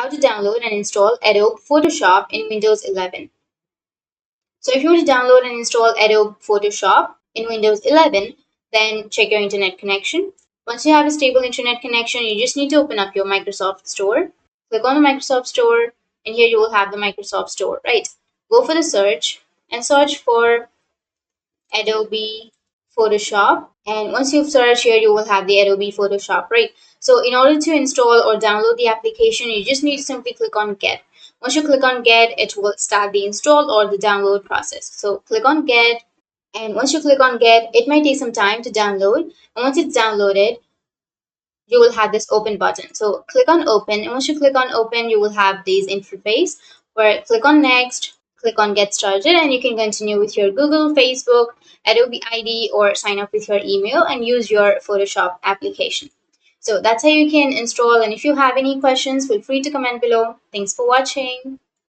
how to download and install Adobe Photoshop in Windows 11. So if you want to download and install Adobe Photoshop in Windows 11, then check your internet connection. Once you have a stable internet connection, you just need to open up your Microsoft Store. Click on the Microsoft Store, and here you will have the Microsoft Store, right? Go for the search and search for Adobe Photoshop. And once you've searched here, you will have the Adobe Photoshop, right? So in order to install or download the application, you just need to simply click on Get. Once you click on Get, it will start the install or the download process. So click on Get, and once you click on Get, it might take some time to download. And once it's downloaded, you will have this open button. So click on open, and once you click on open, you will have this interface where click on next, click on get started, and you can continue with your Google, Facebook, Adobe ID, or sign up with your email and use your Photoshop application. So that's how you can install, and if you have any questions, feel free to comment below. Thanks for watching.